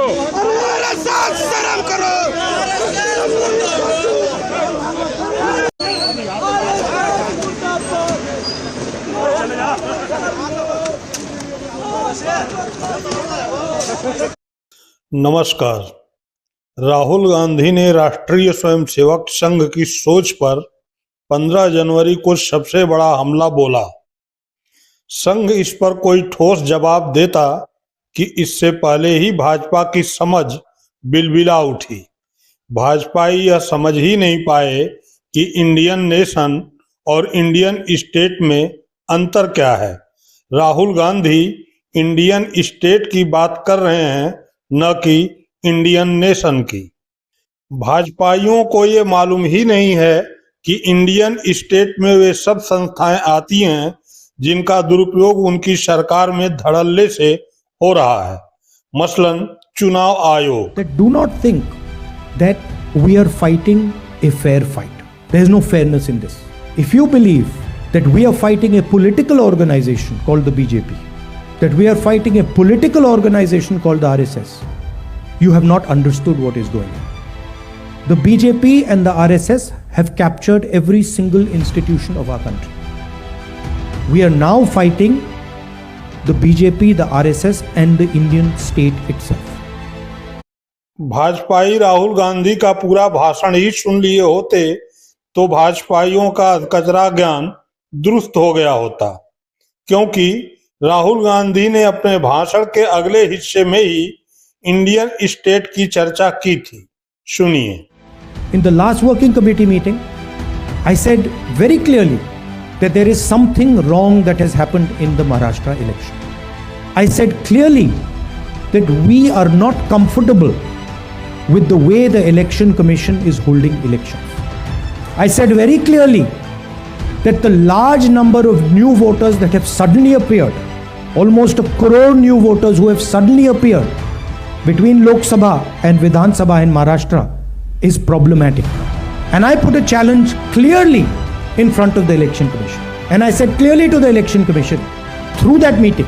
हमारे साथ शर्म करो। नमस्कार। राहुल गांधी ने राष्ट्रीय स्वयंसेवक संघ की सोच पर 15 जनवरी को सबसे बड़ा हमला बोला। संघ इस पर कोई ठोस जवाब देता कि इससे पहले ही भाजपा की समझ बिलबिला उठी। भाजपाई यह समझ ही नहीं पाए कि इंडियन नेशन और इंडियन स्टेट में अंतर क्या है। राहुल गांधी इंडियन स्टेट की बात कर रहे हैं, न कि इंडियन नेशन की। भाजपाइयों को ये मालूम ही नहीं है कि इंडियन स्टेट में वे सब संस्थाएं आती हैं जिनका दुरुपयोग उनकी सरकार में धड़ल्ले से हो रहा है। मसलन चुनाव आयोग। That do not think that we are fighting a fair fight. There is no fairness in this. If you believe that we are fighting a political organization called the BJP, that we are fighting a political organization called the RSS, you have not understood what is going on. The BJP and the RSS have captured every single institution of our country. We are now fighting the BJP, the RSS and the Indian state itself. भाजपाई Rahul Gandhi का पूरा भाषण ही सुन लिए होते तो भाजपाइयों का कचरा ज्ञान दुरुस्त हो गया होता, क्योंकि राहुल गांधी ने अपने भाषण के अगले हिस्से में ही इंडियन स्टेट की चर्चा की थी। सुनिए। In the last working committee meeting, I said very clearly that there is something wrong that has happened in the Maharashtra election. I said clearly that we are not comfortable with the way the election commission is holding elections. I said very clearly that the large number of new voters that have suddenly appeared, almost 1 crore new voters who have suddenly appeared between Lok Sabha and Vidhan Sabha in Maharashtra is problematic. And I put a challenge clearly in front of the election commission. And I said clearly to the election commission through that meeting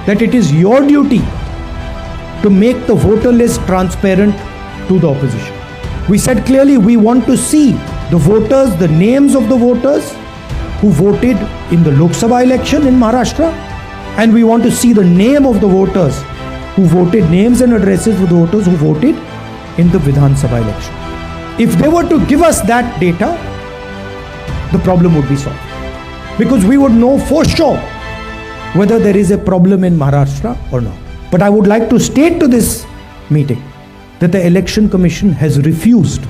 that it is your duty to make the voter list transparent to the opposition. We said clearly we want to see the voters, the names of the voters who voted in the Lok Sabha election in Maharashtra, and we want to see the name of the voters who voted, names and addresses of the voters who voted in the Vidhan Sabha election. If they were to give us that data, the problem would be solved, because we would know for sure whether there is a problem in Maharashtra or not. But I would like to state to this meeting that the election commission has refused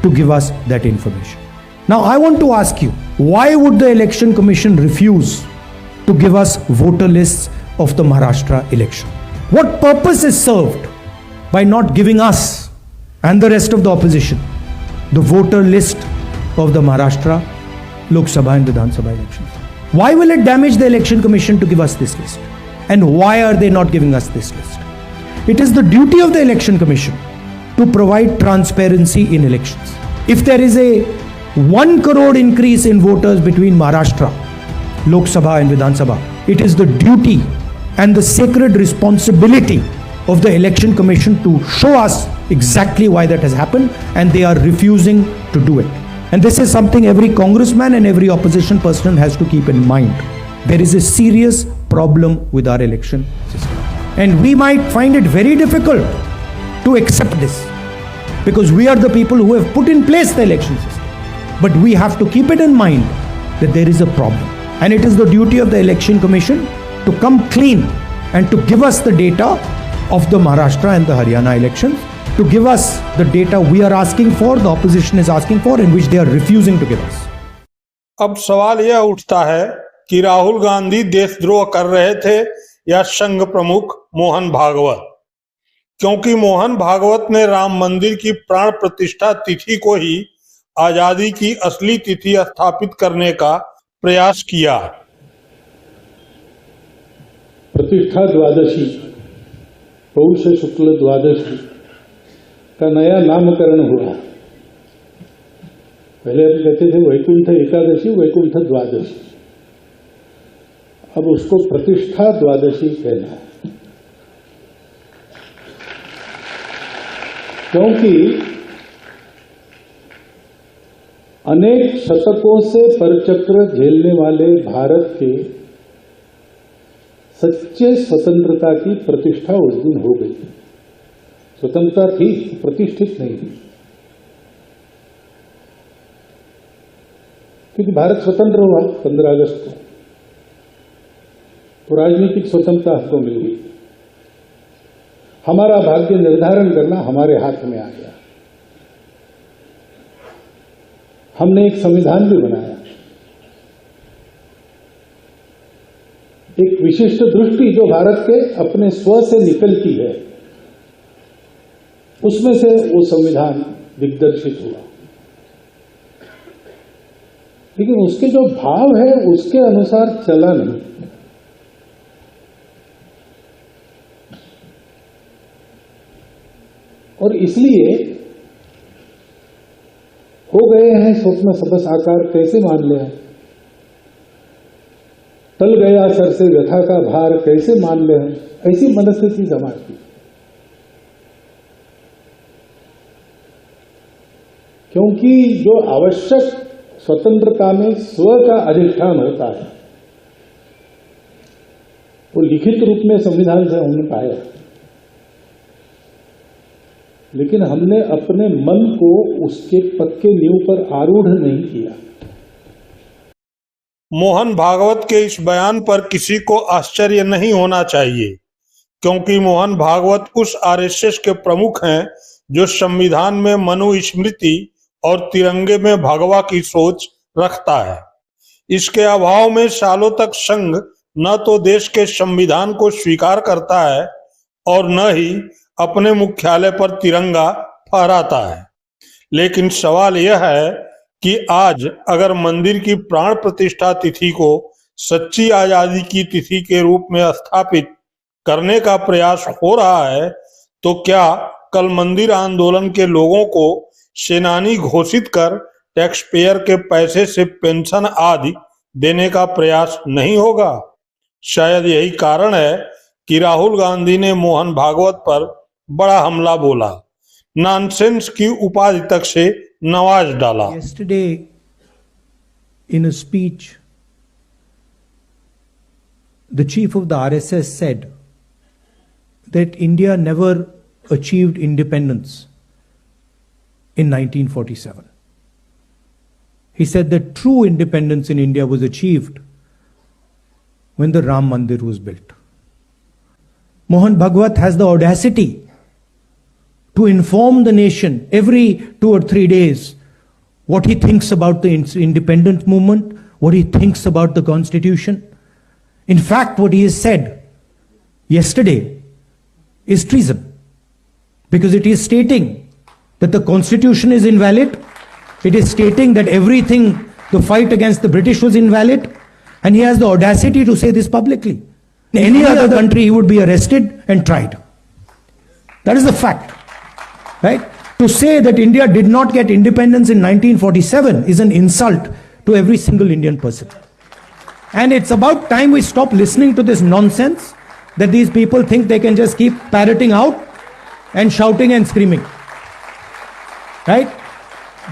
to give us that information. Now I want to ask you, why would the election commission refuse to give us voter lists of the Maharashtra election? What purpose is served by not giving us and the rest of the opposition the voter list of the Maharashtra Lok Sabha and Vidhan Sabha elections? Why will it damage the election commission to give us this list? And why are they not giving us this list? It is the duty of the election commission to provide transparency in elections. If there is a 1 crore increase in voters between Maharashtra Lok Sabha and Vidhan Sabha, it is the duty and the sacred responsibility of the election commission to show us exactly why that has happened, and they are refusing to do it. And this is something every congressman and every opposition person has to keep in mind. There is a serious problem with our election system, and we might find it very difficult to accept this, because we are the people who have put in place the election system. But we have to keep it in mind that there is a problem, and it is the duty of the election commission to come clean and to give us the data of the Maharashtra and the Haryana elections, to give us the data we are asking for, the opposition is asking for, and which they are refusing to give us. अब सवाल यह उठता है कि राहुल गांधी देशद्रोह कर रहे थे या संघ प्रमुख मोहन भागवत, क्योंकि मोहन भागवत ने राम मंदिर की प्राण प्रतिष्ठा तिथि को ही आजादी की असली तिथि स्थापित करने का प्रयास किया। प्रतिष्ठा द्वादशी, पौष शुक्ल द्वादशी का नया नामकरण हुआ। पहले हम कहते थे वैकुंठ एकादशी, वैकुंठ द्वादशी, अब उसको प्रतिष्ठा द्वादशी कहना है। क्योंकि अनेक शतकों से परचक्र झेलने वाले भारत के सच्चे स्वतंत्रता की प्रतिष्ठा उस दिन हो गई। स्वतंत्रता थी, प्रतिष्ठित नहीं थी, क्योंकि भारत स्वतंत्र हुआ 15 अगस्त को, तो राजनीतिक स्वतंत्रता हमको मिल गई। हमारा भाग्य निर्धारण करना हमारे हाथ में आ गया। हमने एक संविधान भी बनाया, एक विशिष्ट दृष्टि जो भारत के अपने स्व से निकलती है, उसमें से वो संविधान दिग्दर्शित हुआ। लेकिन उसके जो भाव है उसके अनुसार चला नहीं। और इसलिए हो गए हैं स्वप्न सबस आकार, कैसे मान ले, टल गया सर से व्यथा का भार, कैसे मान ले, ऐसी मनस्थिति समाज की। क्योंकि जो आवश्यक स्वतंत्रता में स्व का अधिष्ठान होता है वो लिखित रूप में संविधान से हमने पाया, लेकिन हमने अपने मन को उसके पक्के नींव पर आरूढ़ नहीं किया। मोहन भागवत के इस बयान पर किसी को आश्चर्य नहीं होना चाहिए, क्योंकि मोहन भागवत उस आरएसएस के प्रमुख हैं जो संविधान में मनुस्मृति और तिरंगे में भगवा की सोच रखता है। इसके अभाव में सालों तक संघ न तो देश के संविधान को स्वीकार करता है और न ही अपने मुख्यालय पर तिरंगा फहराता है। लेकिन सवाल यह है कि आज अगर मंदिर की प्राण प्रतिष्ठा तिथि को सच्ची आजादी की तिथि के रूप में स्थापित करने का प्रयास हो रहा है, तो क्या कल मंदिर आंदोलन के लोगों को सेनानी घोषित कर टैक्स पेयर के पैसे से पेंशन आदि देने का प्रयास नहीं होगा? शायद यही कारण है कि राहुल गांधी ने मोहन भागवत पर बड़ा हमला बोला, नॉनसेंस की उपाधि तक से नवाज डाला। Yesterday, in a speech, the chief of the RSS said that India never achieved independence in 1947. He said that true independence in India was achieved when the Ram Mandir was built. Mohan Bhagwat has the audacity to inform the nation every 2 or 3 days what he thinks about the independent movement, what he thinks about the constitution. In fact, what he has said yesterday is treason, because it is stating that the constitution is invalid, it is stating that everything, the fight against the British was invalid, and he has the audacity to say this publicly. In any other country, he would be arrested and tried. That is the fact. Right? To say that India did not get independence in 1947 is an insult to every single Indian person. And it's about time we stop listening to this nonsense that these people think they can just keep parroting out and shouting and screaming. Right?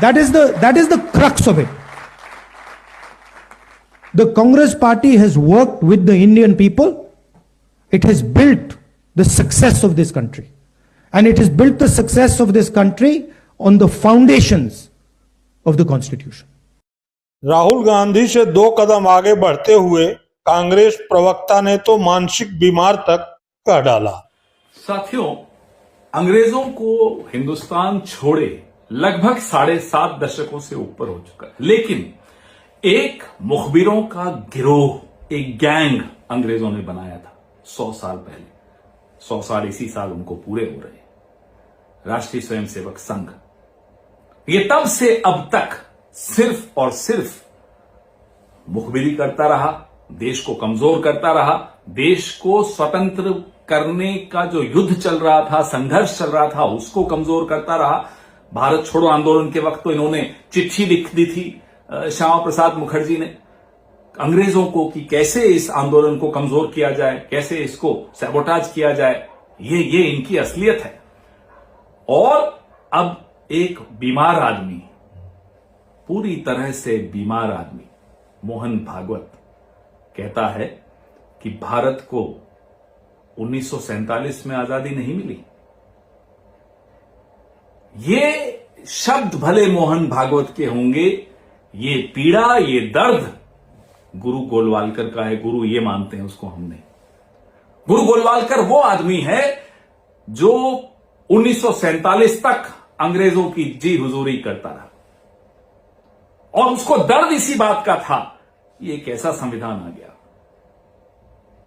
That is the crux of it. The Congress party has worked with the Indian people. It has built the success of this country. And it has built the success of this country on the foundations of the Constitution. Rahul Gandhi से 2 कदम आगे बढ़ते हुए कांग्रेस प्रवक्ता ने तो मानसिक बीमार तक कह डाला। साथियों, अंग्रेजों को हिंदुस्तान छोड़े लगभग 7.5 दशकों से ऊपर हो चुका है, लेकिन एक मुखबिरों का गिरोह, एक गैंग अंग्रेजों ने बनाया था 100 साल पहले। 100 साल इसी साल उनको पूरे हो रहे हैं। राष्ट्रीय स्वयंसेवक संघ, ये तब से अब तक सिर्फ और सिर्फ मुखबिरी करता रहा, देश को कमजोर करता रहा, देश को स्वतंत्र करने का जो युद्ध चल रहा था, संघर्ष चल रहा था, उसको कमजोर करता रहा। भारत छोड़ो आंदोलन के वक्त तो इन्होंने चिट्ठी लिख दी थी श्यामा प्रसाद मुखर्जी ने अंग्रेजों को कि कैसे इस आंदोलन को कमजोर किया जाए, कैसे इसको सैबोटाज किया जाए। ये इनकी असलियत है। और अब एक बीमार आदमी, पूरी तरह से बीमार आदमी, मोहन भागवत कहता है कि भारत को 1947 में आजादी नहीं मिली। ये शब्द भले मोहन भागवत के होंगे, ये पीड़ा, ये दर्द गुरु गोलवालकर का है। गुरु ये मानते हैं उसको हमने। गुरु गोलवालकर वो आदमी है जो 1947 तक अंग्रेजों की जी हुजूरी करता रहा, और उसको दर्द इसी बात का था, ये कैसा संविधान आ गया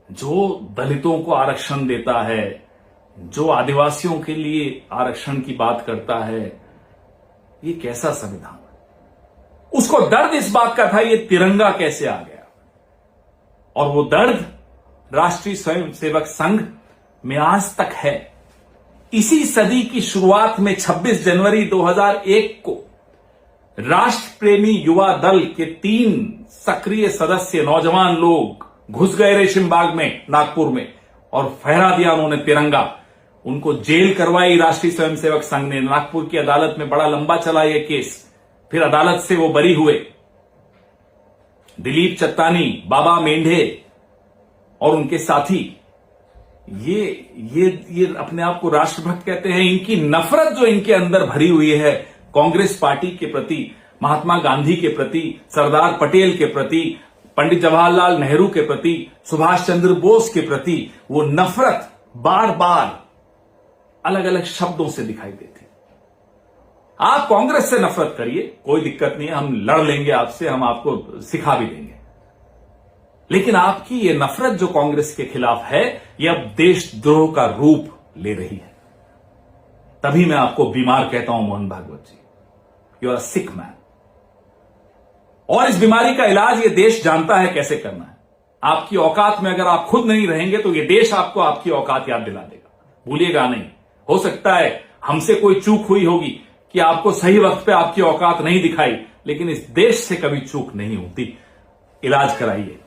जो दलितों को आरक्षण देता है, जो आदिवासियों के लिए आरक्षण की बात करता है, ये कैसा संविधान। उसको दर्द इस बात का था, ये तिरंगा कैसे आ गया। और वो दर्द राष्ट्रीय स्वयंसेवक संघ में आज तक है। इसी सदी की शुरुआत में 26 जनवरी 2001 को राष्ट्र प्रेमी युवा दल के 3 सक्रिय सदस्य नौजवान लोग घुस गए रेशम बाग में, नागपुर में, और फहरा दिया उन्होंने तिरंगा। उनको जेल करवाई राष्ट्रीय स्वयंसेवक संघ ने। नागपुर की अदालत में बड़ा लंबा चला यह केस, फिर अदालत से वो बरी हुए। दिलीप चत्तानी, बाबा मेंढे और उनके साथी ये अपने आप को राष्ट्रभक्त कहते हैं। इनकी नफरत जो इनके अंदर भरी हुई है कांग्रेस पार्टी के प्रति, महात्मा गांधी के प्रति, सरदार पटेल के प्रति, पंडित जवाहरलाल नेहरू के प्रति, सुभाष चंद्र बोस के प्रति, वो नफरत बार बार अलग अलग शब्दों से दिखाई देती। आप कांग्रेस से नफरत करिए, कोई दिक्कत नहीं है, हम लड़ लेंगे आपसे, हम आपको सिखा भी देंगे। लेकिन आपकी ये नफरत जो कांग्रेस के खिलाफ है, ये अब देशद्रोह का रूप ले रही है। तभी मैं आपको बीमार कहता हूं Mohan Bhagwat ji, you are a sick man. और इस बीमारी का इलाज ये देश जानता है कैसे करना है। आपकी औकात में अगर आप खुद नहीं रहेंगे तो ये देश आपको आपकी औकात याद दिला देगा, भूलिएगा नहीं। हो सकता है हमसे कोई चूक हुई होगी कि आपको सही वक्त पे आपकी औकात नहीं दिखाई, लेकिन इस देश से कभी चूक नहीं होती। इलाज कराइए,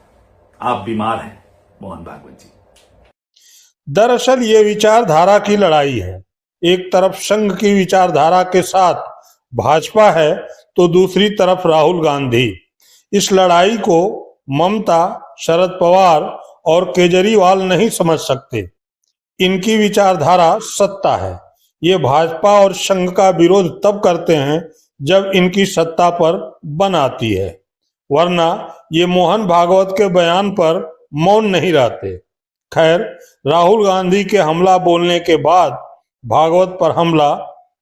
आप बीमार हैं मोहन भागवत जी। दरअसल ये विचारधारा की लड़ाई है। एक तरफ संघ की विचारधारा के साथ भाजपा है तो दूसरी तरफ राहुल गांधी। इस लड़ाई को ममता, शरद पवार और केजरीवाल नहीं समझ सकते। इनकी विचारधारा सत्ता है। ये भाजपा और संघ का विरोध तब करते हैं जब इनकी सत्ता पर बन आती है, वरना ये मोहन भागवत के बयान पर मौन नहीं रहते। खैर, राहुल गांधी के हमला बोलने के बाद भागवत पर हमला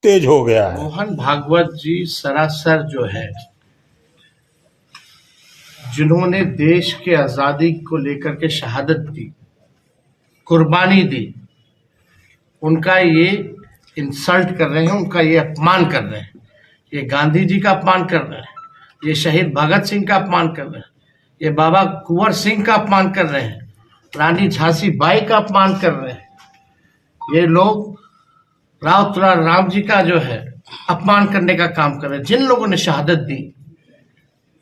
तेज हो गया है। मोहन भागवत जी सरासर जो है, जिन्होंने देश के आजादी को लेकर के शहादत दी, कुर्बानी दी, उनका ये इंसल्ट कर रहे हैं, उनका ये अपमान कर रहे हैं। ये गांधी जी का अपमान कर रहे हैं, ये शहीद भगत सिंह का अपमान कर रहे हैं, ये बाबा कुंवर सिंह का अपमान कर रहे हैं, रानी झांसी बाई का अपमान कर रहे हैं। ये लोग राव तुलार राम जी का जो है अपमान करने का काम कर रहे हैं। जिन लोगों ने शहादत दी,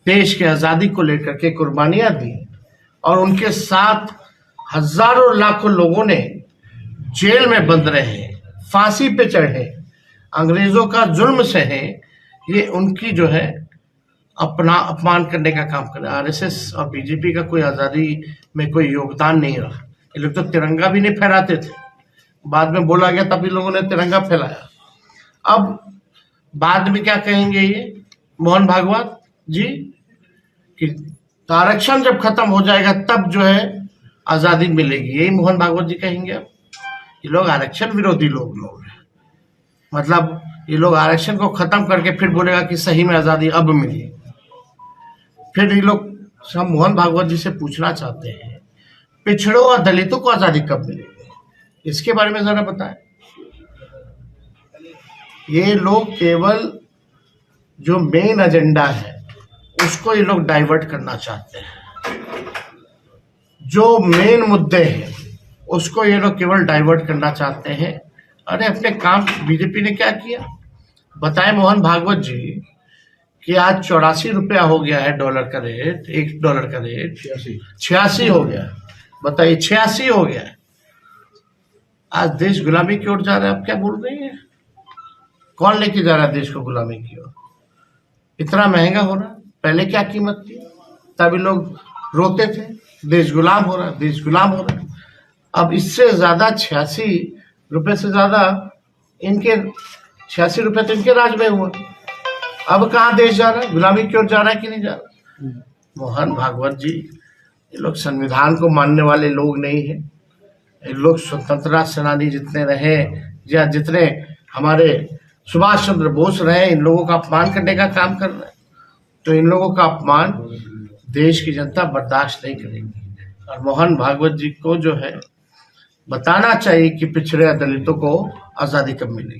देश के आजादी को लेकर के कुर्बानियां दी, और उनके साथ हजारों लाखों लोगों ने जेल में बंद रहे, फांसी पे चढ़े, अंग्रेजों का जुल्म सहे, ये उनकी जो है अपना अपमान करने का काम कर रहे हैं। आरएसएस और बीजेपी का कोई आजादी में कोई योगदान नहीं रहा। ये लोग तो तिरंगा भी नहीं फहराते थे, बाद में बोला गया तभी लोगों ने तिरंगा फैलाया। अब बाद में क्या कहेंगे ये मोहन भागवत जी कि आरक्षण जब खत्म हो जाएगा तब जो है आजादी मिलेगी, यही मोहन भागवत जी कहेंगे। अब ये लोग आरक्षण विरोधी लोग हैं। मतलब ये लोग आरक्षण को खत्म करके फिर बोलेगा कि सही में आजादी अब मिली। फिर ये लोग हम मोहन भागवत जी से पूछना चाहते हैं, पिछड़ों और दलितों को आजादी कब मिलेगी, इसके बारे में जरा बताएं। ये लोग केवल जो मेन एजेंडा है उसको ये लोग डाइवर्ट करना चाहते हैं। जो मेन मुद्दे हैं उसको ये लोग केवल डाइवर्ट करना चाहते हैं। अरे अपने काम बीजेपी ने क्या किया बताएं मोहन भागवत जी कि आज 84 रुपया हो गया है डॉलर का रेट, $1 का रेट 86 हो गया। बताइए 86 हो गया है। आज देश गुलामी की ओर जा रहा है, आप क्या बोल रही हैं? कौन लेके जा रहा है देश को गुलामी की ओर? इतना महंगा हो रहा, पहले क्या कीमत थी? तभी लोग रोते थे, देश गुलाम हो रहा, देश गुलाम हो रहा। अब इससे ज्यादा 86 रुपए से ज्यादा इनके 86 रुपए तो इनके राज में हुआ। अब कहाँ देश जा रहा है? गुलामी की ओर जा रहा है कि नहीं जा रहा? मोहन भागवत जी, ये लोग संविधान को मानने वाले लोग नहीं है। ये लोग स्वतंत्रता सेनानी जितने रहे या जितने हमारे सुभाष चंद्र बोस रहे, इन लोगों का अपमान करने का काम कर रहे हैं। तो इन लोगों का अपमान देश की जनता बर्दाश्त नहीं करेगी। और मोहन भागवत जी को जो है बताना चाहिए कि पिछड़े दलितों को आजादी कब मिलेगी।